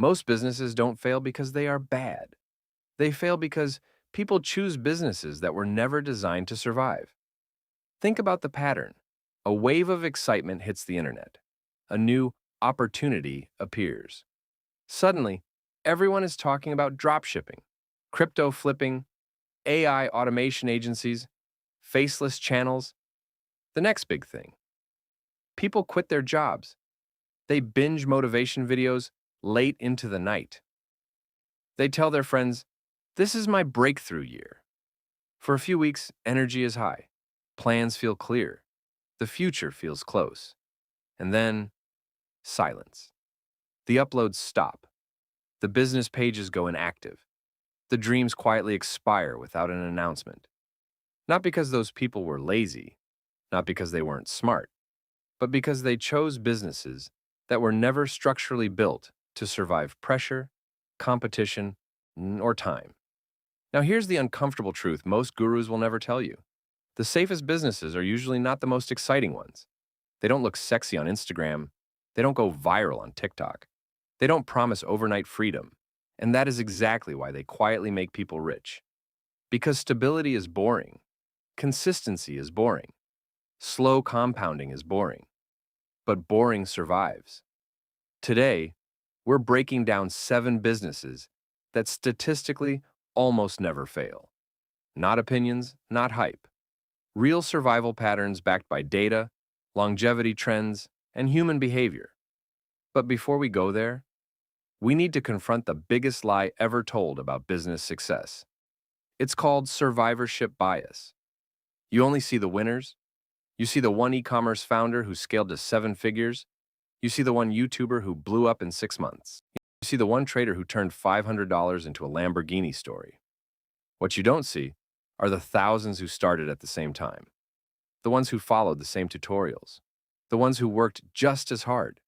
Most businesses don't fail because they are bad. They fail because people choose businesses that were never designed to survive. Think about the pattern. A wave of excitement hits the internet. A new opportunity appears. Suddenly, everyone is talking about dropshipping, crypto flipping, AI automation agencies, faceless channels. The next big thing. People quit their jobs. They binge motivation videos late into the night. They tell their friends, "This is my breakthrough year." For a few weeks, energy is high. Plans feel clear. The future feels close. And then, silence. The uploads stop. The business pages go inactive. The dreams quietly expire without an announcement. Not because those people were lazy, not because they weren't smart, but because they chose businesses that were never structurally built to survive pressure, competition, or time. Now, here's the uncomfortable truth most gurus will never tell you. The safest businesses are usually not the most exciting ones. They don't look sexy on Instagram. They don't go viral on TikTok. They don't promise overnight freedom. And that is exactly why they quietly make people rich. Because stability is boring. Consistency is boring. Slow compounding is boring. But boring survives. Today, we're breaking down 7 businesses that statistically almost never fail. Not opinions, not hype. Real survival patterns backed by data, longevity trends, and human behavior. But before we go there, we need to confront the biggest lie ever told about business success. It's called survivorship bias. You only see the winners. You see the one e-commerce founder who scaled to 7 figures. You see the one YouTuber who blew up in 6 months. You see the one trader who turned $500 into a Lamborghini story. What you don't see are the thousands who started at the same time, the ones who followed the same tutorials, the ones who worked just as hard.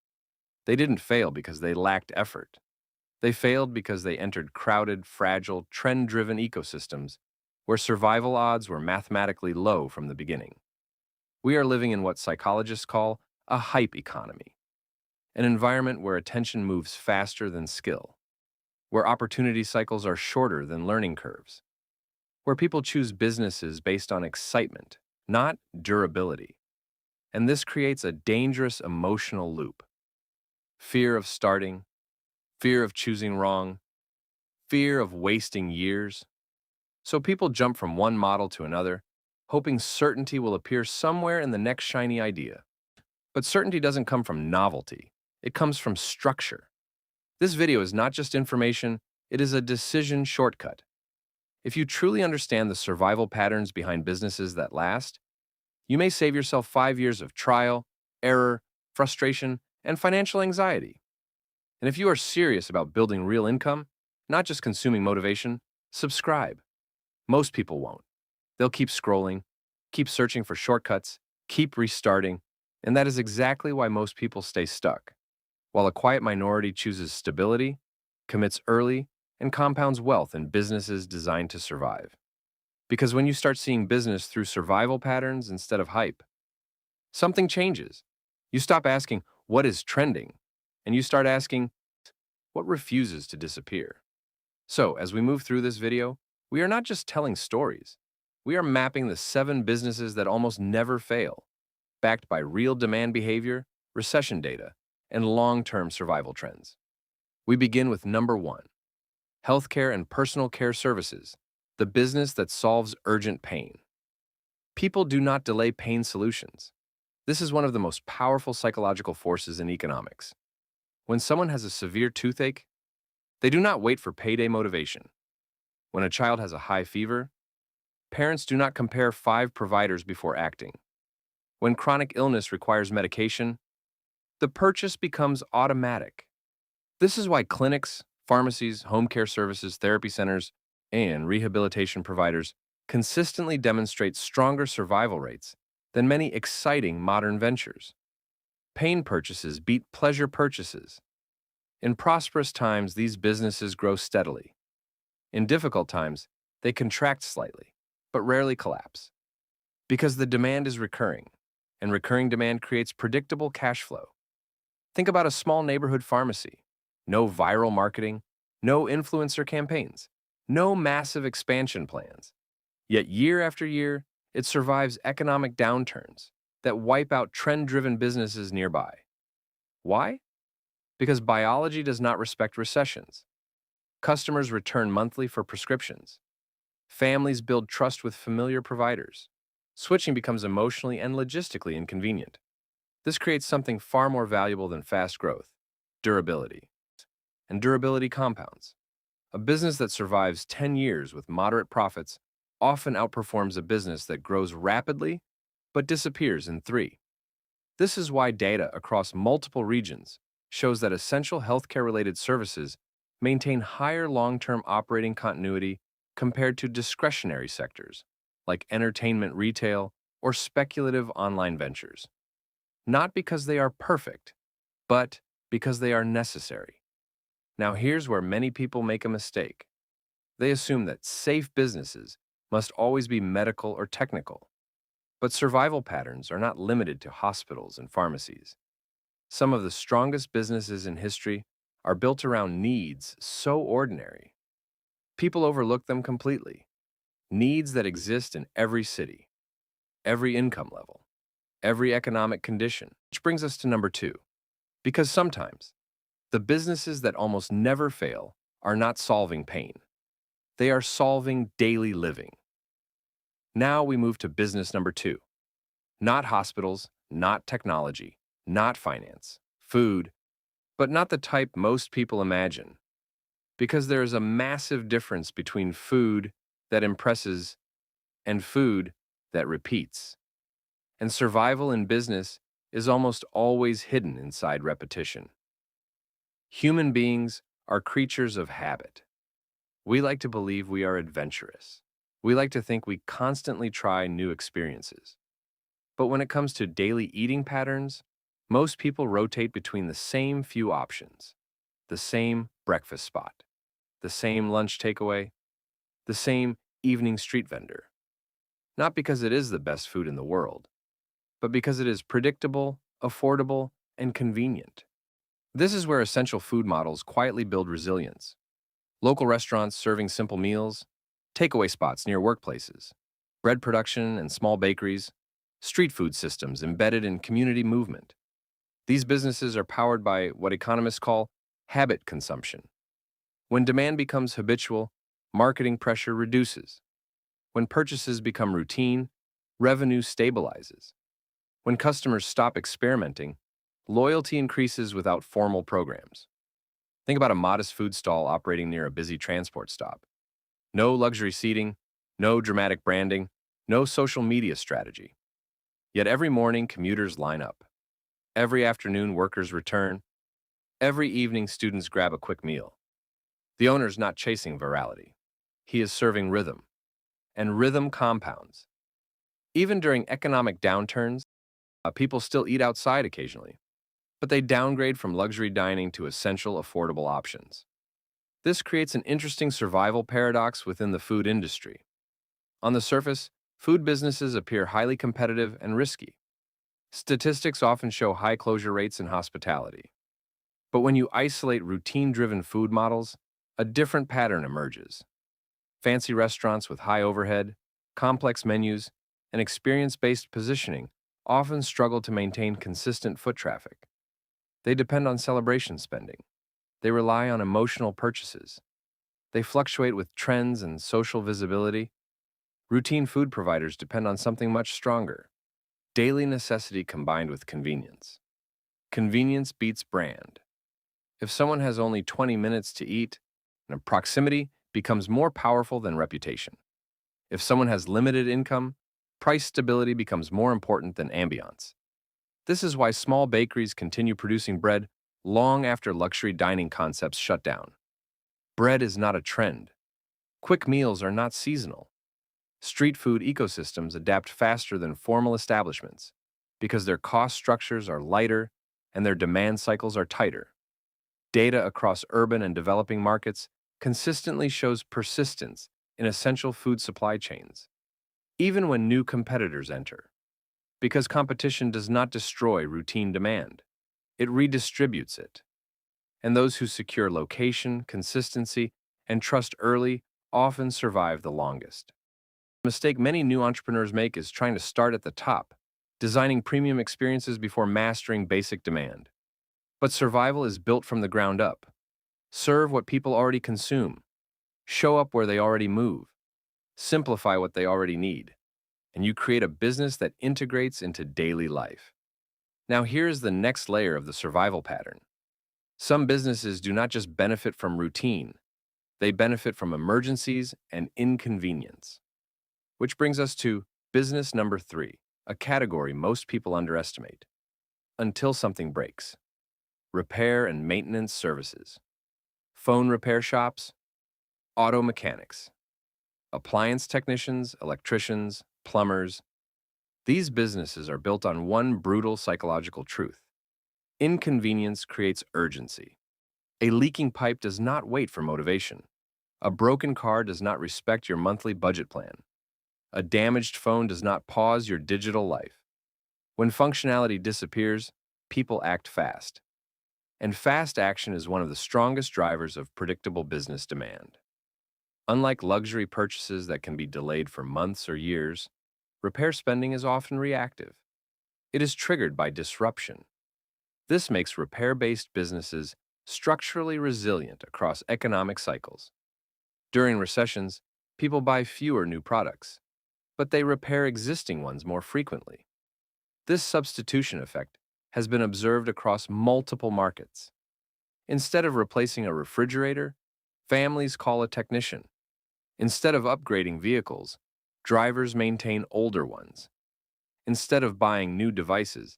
They didn't fail because they lacked effort. They failed because they entered crowded, fragile, trend-driven ecosystems where survival odds were mathematically low from the beginning. We are living in what psychologists call a hype economy, an environment where attention moves faster than skill, where opportunity cycles are shorter than learning curves, where people choose businesses based on excitement, not durability. And this creates a dangerous emotional loop. Fear of starting, fear of choosing wrong, fear of wasting years. So people jump from one model to another, hoping certainty will appear somewhere in the next shiny idea. But certainty doesn't come from novelty. It comes from structure. This video is not just information, it is a decision shortcut. If you truly understand the survival patterns behind businesses that last, you may save yourself 5 years of trial, error, frustration, and financial anxiety. And if you are serious about building real income, not just consuming motivation, subscribe. Most people won't. They'll keep scrolling, keep searching for shortcuts, keep restarting, and that is exactly why most people stay stuck. While a quiet minority chooses stability, commits early, and compounds wealth in businesses designed to survive. Because when you start seeing business through survival patterns instead of hype, something changes. You stop asking, what is trending? And you start asking, what refuses to disappear? So, as we move through this video, we are not just telling stories. We are mapping the 7 businesses that almost never fail, backed by real demand behavior, recession data, and long-term survival trends. We begin with number 1, healthcare and personal care services, the business that solves urgent pain. People do not delay pain solutions. This is one of the most powerful psychological forces in economics. When someone has a severe toothache, they do not wait for payday motivation. When a child has a high fever, parents do not compare 5 providers before acting. When chronic illness requires medication, the purchase becomes automatic. This is why clinics, pharmacies, home care services, therapy centers, and rehabilitation providers consistently demonstrate stronger survival rates than many exciting modern ventures. Pain purchases beat pleasure purchases. In prosperous times, these businesses grow steadily. In difficult times, they contract slightly, but rarely collapse. Because the demand is recurring, and recurring demand creates predictable cash flow. Think about a small neighborhood pharmacy. No viral marketing, no influencer campaigns, no massive expansion plans. Yet year after year, it survives economic downturns that wipe out trend-driven businesses nearby. Why? Because biology does not respect recessions. Customers return monthly for prescriptions. Families build trust with familiar providers. Switching becomes emotionally and logistically inconvenient. This creates something far more valuable than fast growth: durability. And durability compounds. A business that survives 10 years with moderate profits often outperforms a business that grows rapidly but disappears in 3. This is why data across multiple regions shows that essential healthcare-related services maintain higher long-term operating continuity compared to discretionary sectors like entertainment retail or speculative online ventures. Not because they are perfect, but because they are necessary. Now here's where many people make a mistake. They assume that safe businesses must always be medical or technical. But survival patterns are not limited to hospitals and pharmacies. Some of the strongest businesses in history are built around needs so ordinary. People overlook them completely. Needs that exist in every city, every income level, every economic condition. Which brings us to number 2. Because sometimes, the businesses that almost never fail are not solving pain. They are solving daily living. Now we move to business number 2. Not hospitals, not technology, not finance, food, but not the type most people imagine. Because there is a massive difference between food that impresses and food that repeats. And survival in business is almost always hidden inside repetition. Human beings are creatures of habit. We like to believe we are adventurous. We like to think we constantly try new experiences. But when it comes to daily eating patterns, most people rotate between the same few options: the same breakfast spot, the same lunch takeaway, the same evening street vendor. Not because it is the best food in the world, but because it is predictable, affordable, and convenient. This is where essential food models quietly build resilience. Local restaurants serving simple meals, takeaway spots near workplaces, bread production and small bakeries, street food systems embedded in community movement. These businesses are powered by what economists call habit consumption. When demand becomes habitual, marketing pressure reduces. When purchases become routine, revenue stabilizes. When customers stop experimenting, loyalty increases without formal programs. Think about a modest food stall operating near a busy transport stop. No luxury seating, no dramatic branding, no social media strategy. Yet every morning, commuters line up. Every afternoon, workers return. Every evening, students grab a quick meal. The owner's not chasing virality. He is serving rhythm. And rhythm compounds. Even during economic downturns, people still eat outside occasionally, but they downgrade from luxury dining to essential, affordable options. This creates an interesting survival paradox within the food industry. On the surface, food businesses appear highly competitive and risky. Statistics often show high closure rates in hospitality. But when you isolate routine-driven food models, a different pattern emerges. Fancy restaurants with high overhead, complex menus, and experience-based positioning often struggle to maintain consistent foot traffic. They depend on celebration spending. They rely on emotional purchases. They fluctuate with trends and social visibility. Routine food providers depend on something much stronger: daily necessity combined with convenience. Convenience beats brand. If someone has only 20 minutes to eat, proximity becomes more powerful than reputation. If someone has limited income, price stability becomes more important than ambiance. This is why small bakeries continue producing bread long after luxury dining concepts shut down. Bread is not a trend. Quick meals are not seasonal. Street food ecosystems adapt faster than formal establishments because their cost structures are lighter and their demand cycles are tighter. Data across urban and developing markets consistently shows persistence in essential food supply chains, even when new competitors enter. Because competition does not destroy routine demand, it redistributes it. And those who secure location, consistency, and trust early often survive the longest. The mistake many new entrepreneurs make is trying to start at the top, designing premium experiences before mastering basic demand. But survival is built from the ground up. Serve what people already consume, show up where they already move, simplify what they already need, and you create a business that integrates into daily life. Now, here's the next layer of the survival pattern. Some businesses do not just benefit from routine, they benefit from emergencies and inconvenience. Which brings us to business number 3, a category most people underestimate. Until something breaks. Repair and maintenance services. Phone repair shops, auto mechanics, appliance technicians, electricians, plumbers. These businesses are built on one brutal psychological truth. Inconvenience creates urgency. A leaking pipe does not wait for motivation. A broken car does not respect your monthly budget plan. A damaged phone does not pause your digital life. When functionality disappears, people act fast. And fast action is one of the strongest drivers of predictable business demand. Unlike luxury purchases that can be delayed for months or years, repair spending is often reactive. It is triggered by disruption. This makes repair-based businesses structurally resilient across economic cycles. During recessions, people buy fewer new products, but they repair existing ones more frequently. This substitution effect has been observed across multiple markets. Instead of replacing a refrigerator, families call a technician. Instead of upgrading vehicles, drivers maintain older ones. Instead of buying new devices,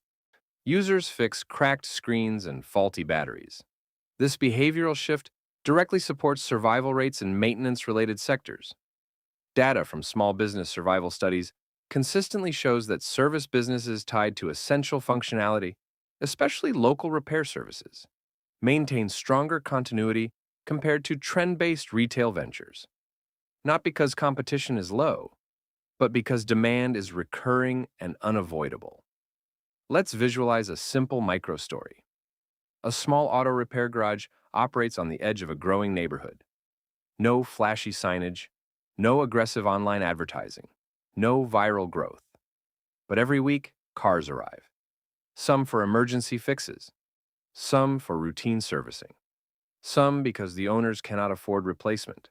users fix cracked screens and faulty batteries. This behavioral shift directly supports survival rates in maintenance-related sectors. Data from small business survival studies consistently shows that service businesses tied to essential functionality, especially local repair services, maintain stronger continuity compared to trend-based retail ventures. Not because competition is low, but because demand is recurring and unavoidable. Let's visualize a simple micro-story. A small auto repair garage operates on the edge of a growing neighborhood. No flashy signage, no aggressive online advertising, no viral growth. But every week, cars arrive. Some for emergency fixes, some for routine servicing, some because the owners cannot afford replacement.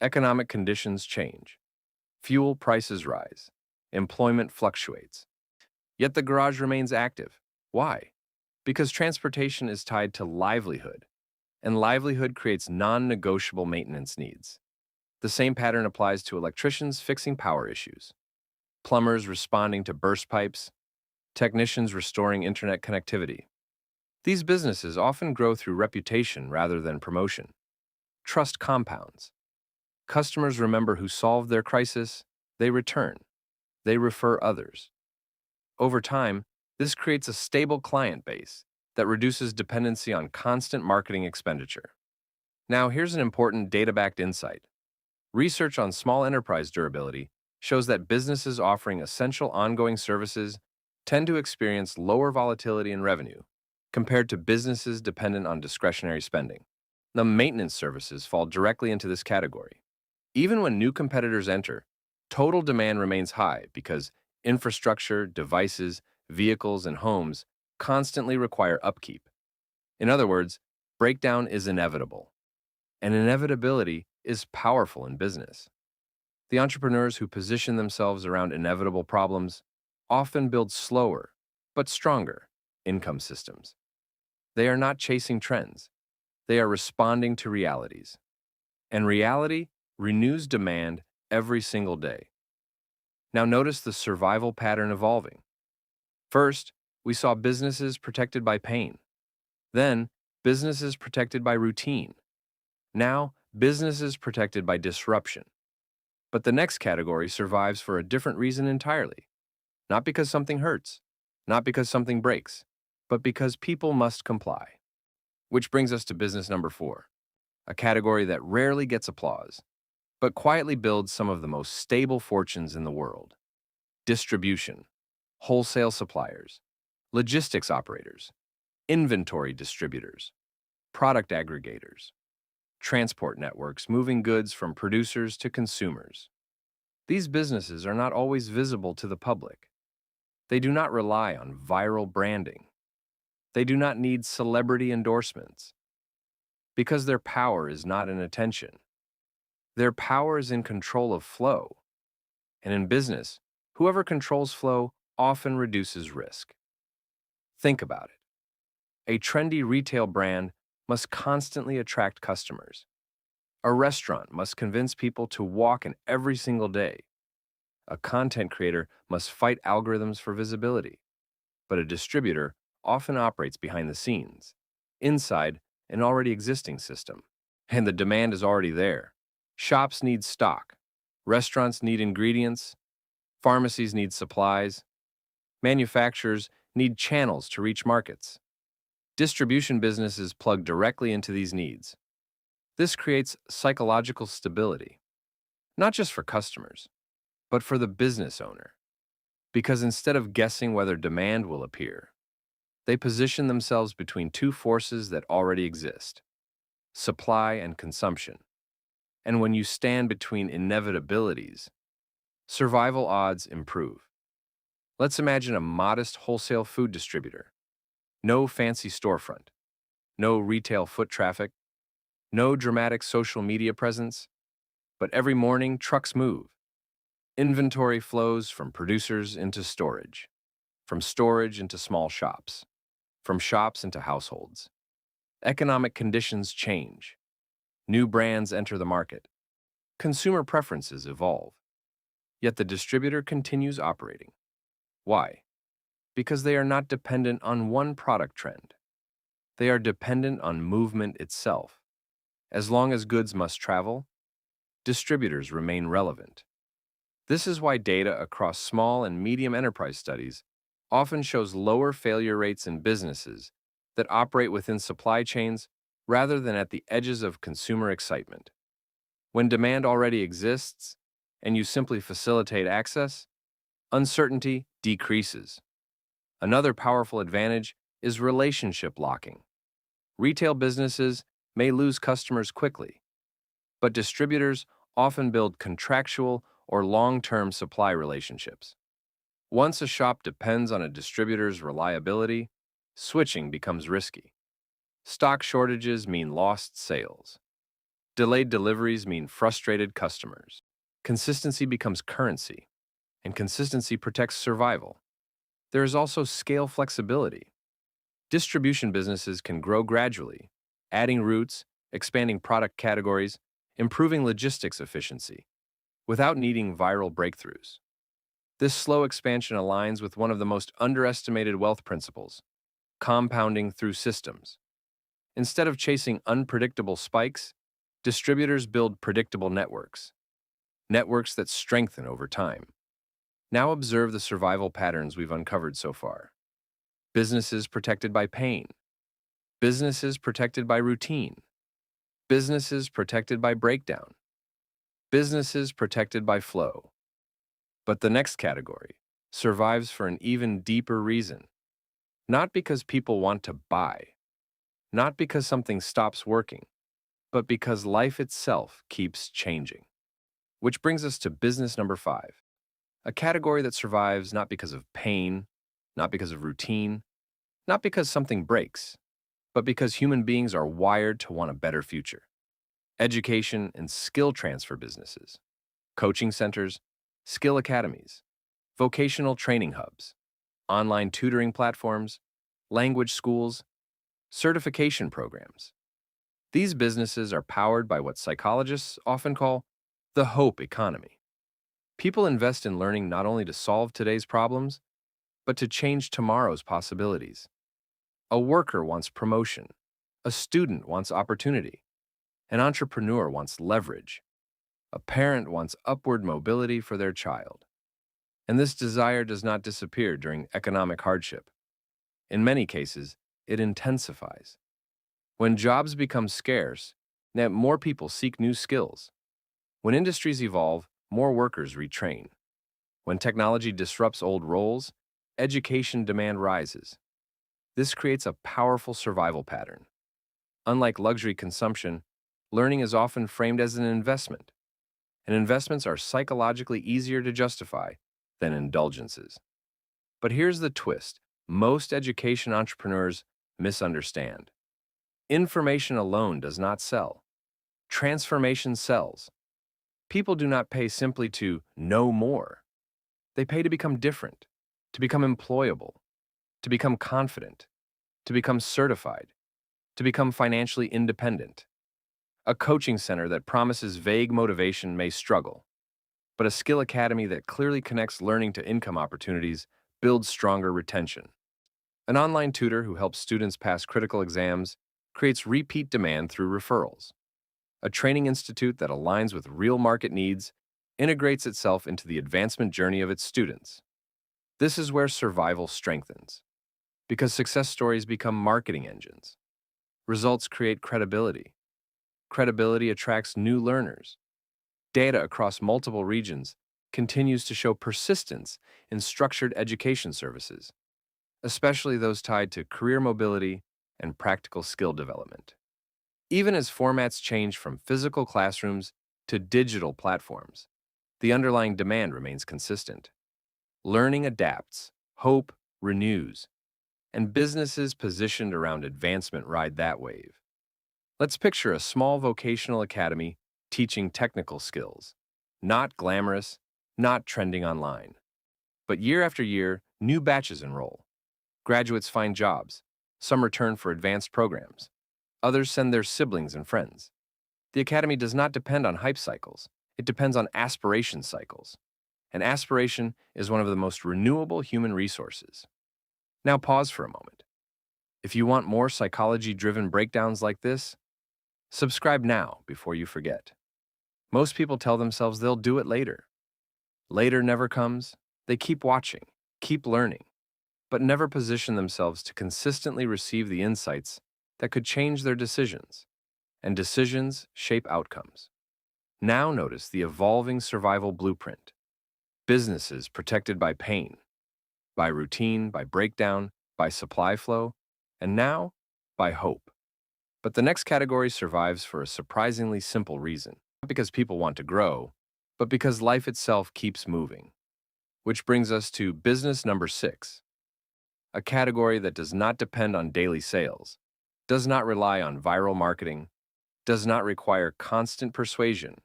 Economic conditions change. Fuel prices rise. Employment fluctuates. Yet the garage remains active. Why? Because transportation is tied to livelihood, and livelihood creates non-negotiable maintenance needs. The same pattern applies to electricians fixing power issues, plumbers responding to burst pipes, technicians restoring internet connectivity. These businesses often grow through reputation rather than promotion. Trust compounds. Customers remember who solved their crisis, they return, they refer others. Over time, this creates a stable client base that reduces dependency on constant marketing expenditure. Now, here's an important data-backed insight. Research on small enterprise durability shows that businesses offering essential ongoing services tend to experience lower volatility in revenue compared to businesses dependent on discretionary spending. The maintenance services fall directly into this category. Even when new competitors enter, total demand remains high because infrastructure, devices, vehicles, and homes constantly require upkeep. In other words, breakdown is inevitable, and inevitability is powerful in business. The entrepreneurs who position themselves around inevitable problems often build slower, but stronger, income systems. They are not chasing trends. They are responding to realities. And reality renews demand every single day. Now notice the survival pattern evolving. First, we saw businesses protected by pain. Then, businesses protected by routine. Now, businesses protected by disruption. But the next category survives for a different reason entirely. Not because something hurts, not because something breaks, but because people must comply. Which brings us to business number 4, a category that rarely gets applause, but quietly builds some of the most stable fortunes in the world. Distribution, wholesale suppliers, logistics operators, inventory distributors. product aggregators, transport networks moving goods from producers to consumers. These businesses are not always visible to the public. They do not rely on viral branding. They do not need celebrity endorsements because their power is not in attention. Their power is in control of flow. And in business, whoever controls flow often reduces risk. Think about it. A trendy retail brand must constantly attract customers. A restaurant must convince people to walk in every single day. A content creator must fight algorithms for visibility. But a distributor often operates behind the scenes, inside an already existing system. And the demand is already there. Shops need stock. Restaurants need ingredients. Pharmacies need supplies. Manufacturers need channels to reach markets. Distribution businesses plug directly into these needs. This creates psychological stability, not just for customers, but for the business owner. Because instead of guessing whether demand will appear, they position themselves between two forces that already exist: supply and consumption. And when you stand between inevitabilities, survival odds improve. Let's imagine a modest wholesale food distributor. No fancy storefront, no retail foot traffic, no dramatic social media presence, but every morning trucks move. Inventory flows from producers into storage, from storage into small shops, from shops into households. Economic conditions change. New brands enter the market. Consumer preferences evolve. Yet the distributor continues operating. Why? Because they are not dependent on one product trend. They are dependent on movement itself. As long as goods must travel, distributors remain relevant. This is why data across small and medium enterprise studies often shows lower failure rates in businesses that operate within supply chains rather than at the edges of consumer excitement. When demand already exists and you simply facilitate access, uncertainty decreases. Another powerful advantage is relationship locking. Retail businesses may lose customers quickly, but distributors often build contractual or long-term supply relationships. Once a shop depends on a distributor's reliability, switching becomes risky. Stock shortages mean lost sales. Delayed deliveries mean frustrated customers. Consistency becomes currency, and consistency protects survival. There is also scale flexibility. Distribution businesses can grow gradually, adding routes, expanding product categories, improving logistics efficiency, without needing viral breakthroughs. This slow expansion aligns with one of the most underestimated wealth principles: compounding through systems. Instead of chasing unpredictable spikes, distributors build predictable networks, networks that strengthen over time. Now observe the survival patterns we've uncovered so far. Businesses protected by pain. Businesses protected by routine. Businesses protected by breakdown. Businesses protected by flow. But the next category survives for an even deeper reason. Not because people want to buy, not because something stops working, but because life itself keeps changing. Which brings us to business number 5, a category that survives not because of pain, not because of routine, not because something breaks, but because human beings are wired to want a better future. Education and skill transfer businesses, coaching centers, skill academies, vocational training hubs, online tutoring platforms, language schools, certification programs. These businesses are powered by what psychologists often call the hope economy. People invest in learning not only to solve today's problems, but to change tomorrow's possibilities. A worker wants promotion. A student wants opportunity. An entrepreneur wants leverage. A parent wants upward mobility for their child. And this desire does not disappear during economic hardship. In many cases, it intensifies. When jobs become scarce, more people seek new skills. When industries evolve, more workers retrain. When technology disrupts old roles, education demand rises. This creates a powerful survival pattern. Unlike luxury consumption, learning is often framed as an investment, and investments are psychologically easier to justify than indulgences. But here's the twist: most education entrepreneurs misunderstand. Information alone does not sell. Transformation sells. People do not pay simply to know more. They pay to become different, to become employable, to become confident, to become certified, to become financially independent. A coaching center that promises vague motivation may struggle, but a skill academy that clearly connects learning to income opportunities builds stronger retention. An online tutor who helps students pass critical exams creates repeat demand through referrals. A training institute that aligns with real market needs integrates itself into the advancement journey of its students. This is where survival strengthens, because success stories become marketing engines. Results create credibility. Credibility attracts new learners. Data across multiple regions continues to show persistence in structured education services, especially those tied to career mobility and practical skill development. Even as formats change from physical classrooms to digital platforms, the underlying demand remains consistent. Learning adapts, hope renews, and businesses positioned around advancement ride that wave. Let's picture a small vocational academy teaching technical skills. Not glamorous, not trending online. But year after year, new batches enroll. Graduates find jobs. Some return for advanced programs. Others send their siblings and friends. The academy does not depend on hype cycles. It depends on aspiration cycles. And aspiration is one of the most renewable human resources. Now pause for a moment. If you want more psychology-driven breakdowns like this, subscribe now before you forget. Most people tell themselves they'll do it later. Later never comes. They keep watching, keep learning, but never position themselves to consistently receive the insights that could change their decisions. And decisions shape outcomes. Now notice the evolving survival blueprint. Businesses protected by pain, by routine, by breakdown, by supply flow, and now by hope. But the next category survives for a surprisingly simple reason. Not because people want to grow, but because life itself keeps moving. Which brings us to business number 6, a category that does not depend on daily sales, does not rely on viral marketing, does not require constant persuasion.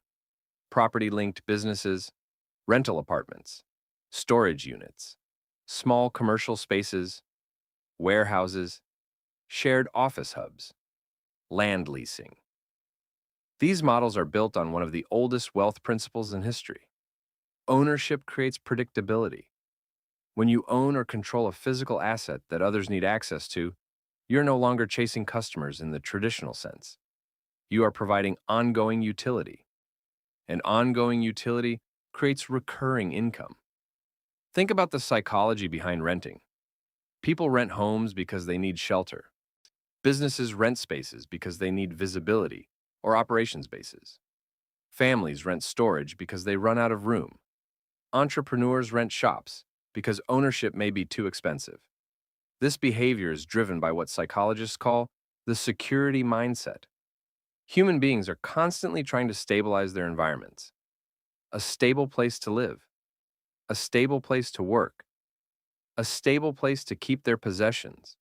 Property-linked businesses, rental apartments, storage units, small commercial spaces, warehouses, shared office hubs, land leasing. These models are built on one of the oldest wealth principles in history. Ownership creates predictability. When you own or control a physical asset that others need access to, you're no longer chasing customers in the traditional sense. You are providing ongoing utility. And ongoing utility creates recurring income. Think about the psychology behind renting. People rent homes because they need shelter. Businesses rent spaces because they need visibility or operations bases. Families rent storage because they run out of room. Entrepreneurs rent shops because ownership may be too expensive. This behavior is driven by what psychologists call the security mindset. Human beings are constantly trying to stabilize their environments. A stable place to live, a stable place to work, a stable place to keep their possessions.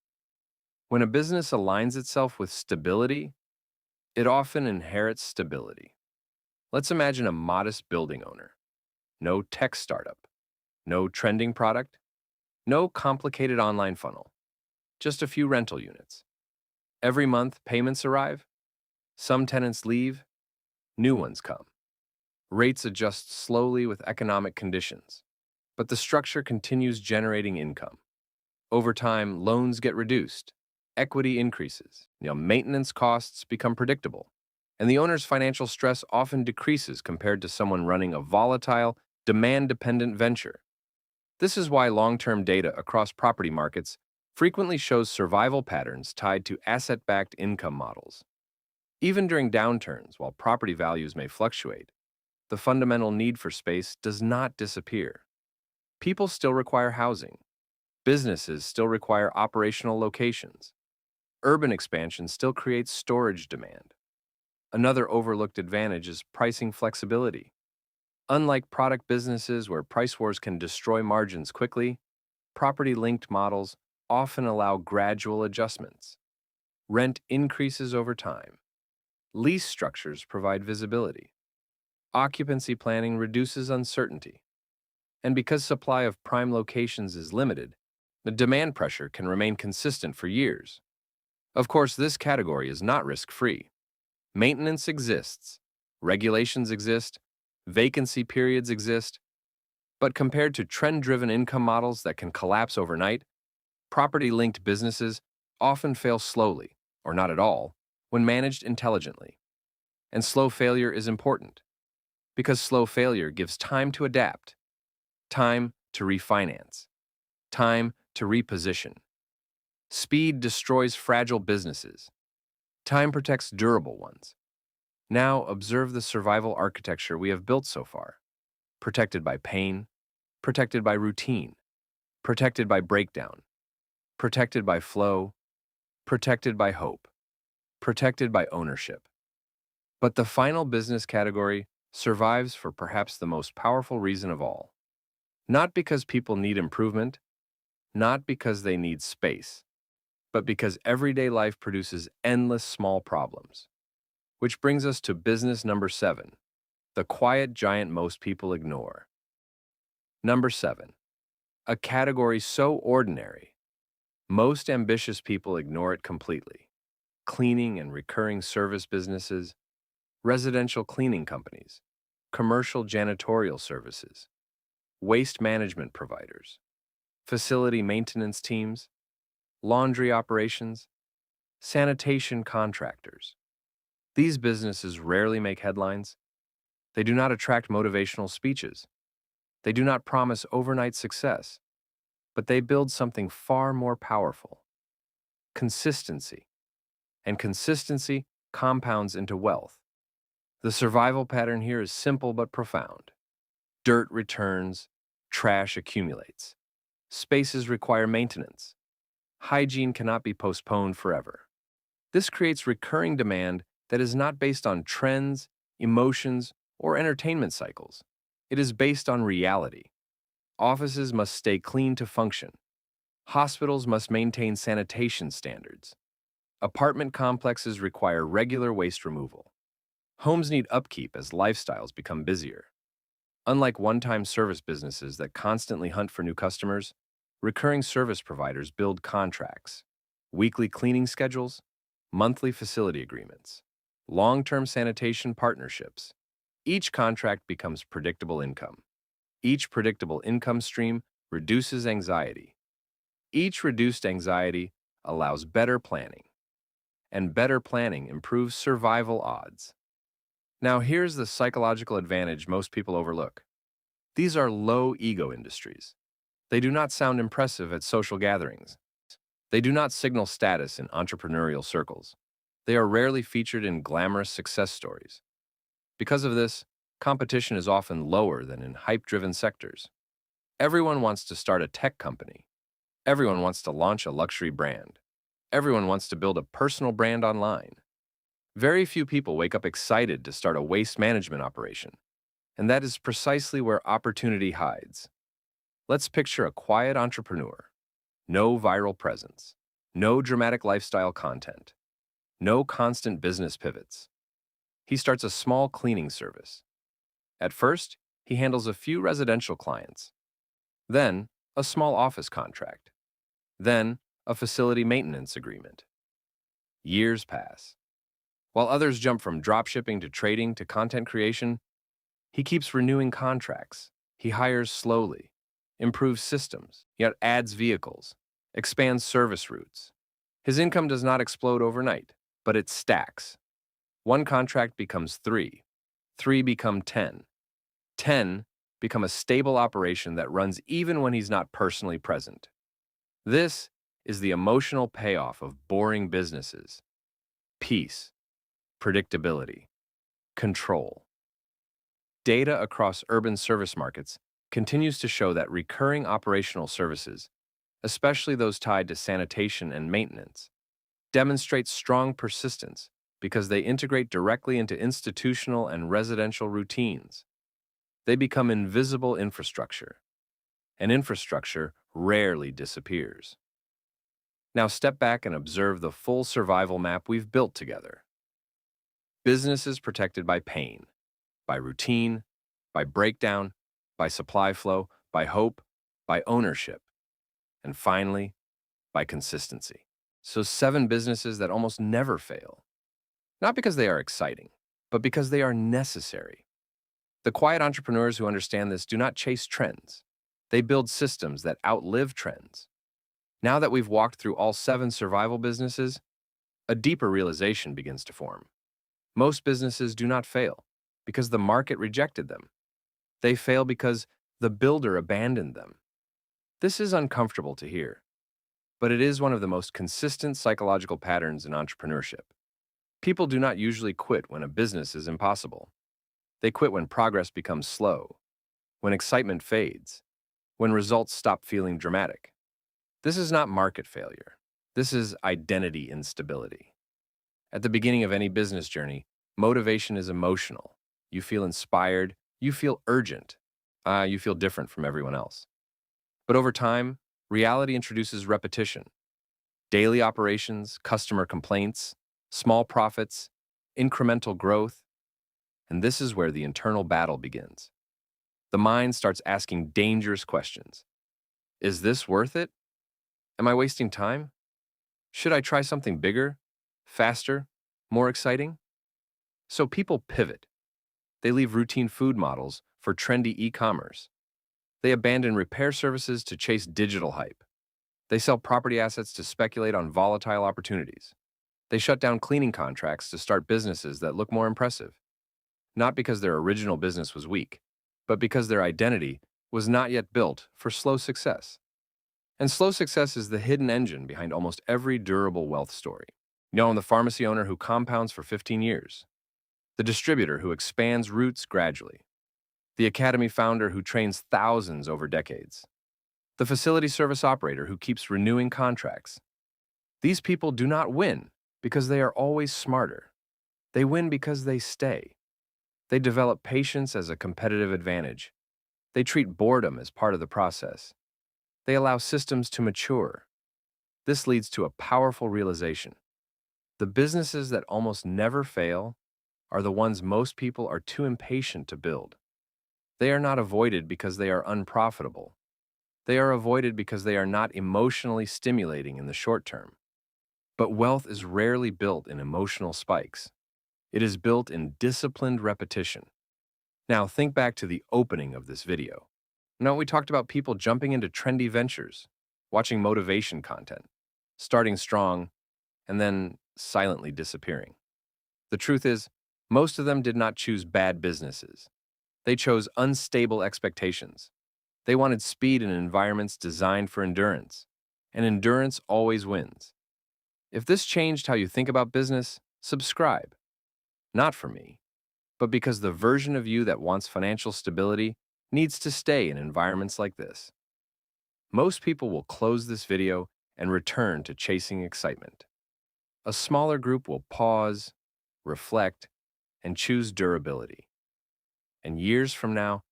When a business aligns itself with stability, it often inherits stability. Let's imagine a modest building owner. No tech startup, no trending product, no complicated online funnel, just a few rental units. Every month, payments arrive, some tenants leave, new ones come. Rates adjust slowly with economic conditions, but the structure continues generating income. Over time, loans get reduced, equity increases, maintenance costs become predictable, and the owner's financial stress often decreases compared to someone running a volatile, demand-dependent venture. This is why long-term data across property markets frequently shows survival patterns tied to asset-backed income models. Even during downturns, while property values may fluctuate, the fundamental need for space does not disappear. People still require housing. Businesses still require operational locations. Urban expansion still creates storage demand. Another overlooked advantage is pricing flexibility. Unlike product businesses where price wars can destroy margins quickly, property-linked models often allow gradual adjustments. Rent increases over time. Lease structures provide visibility. Occupancy planning reduces uncertainty. And because supply of prime locations is limited, the demand pressure can remain consistent for years. Of course, this category is not risk-free. Maintenance exists, regulations exist, vacancy periods exist, but compared to trend-driven income models that can collapse overnight, property-linked businesses often fail slowly, or not at all, when managed intelligently. And slow failure is important, because slow failure gives time to adapt, time to refinance, time to reposition. Speed destroys fragile businesses. Time protects durable ones. Now observe the survival architecture we have built so far. Protected by pain, protected by routine, protected by breakdown, protected by flow, protected by hope, protected by ownership. But the final business category survives for perhaps the most powerful reason of all. Not because people need improvement, not because they need space, but because everyday life produces endless small problems. Which brings us to business number 7, the quiet giant most people ignore. Number 7, a category so ordinary, most ambitious people ignore it completely. Cleaning and recurring service businesses, residential cleaning companies, commercial janitorial services, waste management providers, facility maintenance teams, laundry operations, sanitation contractors. These businesses rarely make headlines. They do not attract motivational speeches. They do not promise overnight success, but they build something far more powerful: consistency. And consistency compounds into wealth. The survival pattern here is simple but profound. Dirt returns, trash accumulates. Spaces require maintenance. Hygiene cannot be postponed forever. This creates recurring demand that is not based on trends, emotions, or entertainment cycles. It is based on reality. Offices must stay clean to function. Hospitals must maintain sanitation standards. Apartment complexes require regular waste removal. Homes need upkeep as lifestyles become busier. Unlike one-time service businesses that constantly hunt for new customers, recurring service providers build contracts, weekly cleaning schedules, monthly facility agreements, long-term sanitation partnerships. Each contract becomes predictable income. Each predictable income stream reduces anxiety. Each reduced anxiety allows better planning, and better planning improves survival odds. Now here's the psychological advantage most people overlook. These are low-ego industries. They do not sound impressive at social gatherings. They do not signal status in entrepreneurial circles. They are rarely featured in glamorous success stories. Because of this, competition is often lower than in hype-driven sectors. Everyone wants to start a tech company. Everyone wants to launch a luxury brand. Everyone wants to build a personal brand online. Very few people wake up excited to start a waste management operation, and that is precisely where opportunity hides. Let's picture a quiet entrepreneur. No viral presence, no dramatic lifestyle content, no constant business pivots. He starts a small cleaning service. At first, he handles a few residential clients, then a small office contract, then a facility maintenance agreement. Years pass. While others jump from dropshipping to trading to content creation, he keeps renewing contracts. He hires slowly, improves systems, yet adds vehicles, expands service routes. His income does not explode overnight, but it stacks. One contract becomes 3, 3 become 10, 10 become a stable operation that runs even when he's not personally present. This is the emotional payoff of boring businesses: peace, predictability, control. Data across urban service markets continues to show that recurring operational services, especially those tied to sanitation and maintenance, demonstrate strong persistence because they integrate directly into institutional and residential routines. They become invisible infrastructure, and infrastructure rarely disappears. Now step back and observe the full survival map we've built together. Businesses protected by pain, by routine, by breakdown, by supply flow, by hope, by ownership, and finally, by consistency. So 7 businesses that almost never fail, not because they are exciting, but because they are necessary. The quiet entrepreneurs who understand this do not chase trends. They build systems that outlive trends. Now that we've walked through all 7 survival businesses, a deeper realization begins to form. Most businesses do not fail because the market rejected them. They fail because the builder abandoned them. This is uncomfortable to hear, but it is one of the most consistent psychological patterns in entrepreneurship. People do not usually quit when a business is impossible. They quit when progress becomes slow, when excitement fades, when results stop feeling dramatic. This is not market failure. This is identity instability. At the beginning of any business journey, motivation is emotional. You feel inspired, you feel urgent, you feel different from everyone else. But over time, reality introduces repetition. Daily operations, customer complaints, small profits, incremental growth, and this is where the internal battle begins. The mind starts asking dangerous questions. Is this worth it? Am I wasting time? Should I try something bigger, faster, more exciting? So people pivot. They leave routine food models for trendy e-commerce. They abandon repair services to chase digital hype. They sell property assets to speculate on volatile opportunities. They shut down cleaning contracts to start businesses that look more impressive. Not because their original business was weak, but because their identity was not yet built for slow success. And slow success is the hidden engine behind almost every durable wealth story. You know, I'm the pharmacy owner who compounds for 15 years, the distributor who expands routes gradually, the academy founder who trains thousands over decades, the facility service operator who keeps renewing contracts. These people do not win because they are always smarter. They win because they stay. They develop patience as a competitive advantage. They treat boredom as part of the process. They allow systems to mature. This leads to a powerful realization. The businesses that almost never fail are the ones most people are too impatient to build. They are not avoided because they are unprofitable. They are avoided because they are not emotionally stimulating in the short term. But wealth is rarely built in emotional spikes. It is built in disciplined repetition. Now think back to the opening of this video. Now we talked about people jumping into trendy ventures, watching motivation content, starting strong, and then silently disappearing. The truth is, most of them did not choose bad businesses. They chose unstable expectations. They wanted speed in environments designed for endurance, and endurance always wins. If this changed how you think about business, subscribe. Not for me, but because the version of you that wants financial stability needs to stay in environments like this. Most people will close this video and return to chasing excitement. A smaller group will pause, reflect, and choose durability. And years from now,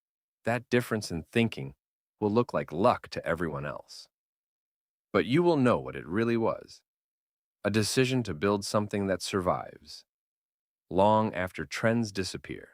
that difference in thinking will look like luck to everyone else. But you will know what it really was: a decision to build something that survives long after trends disappear.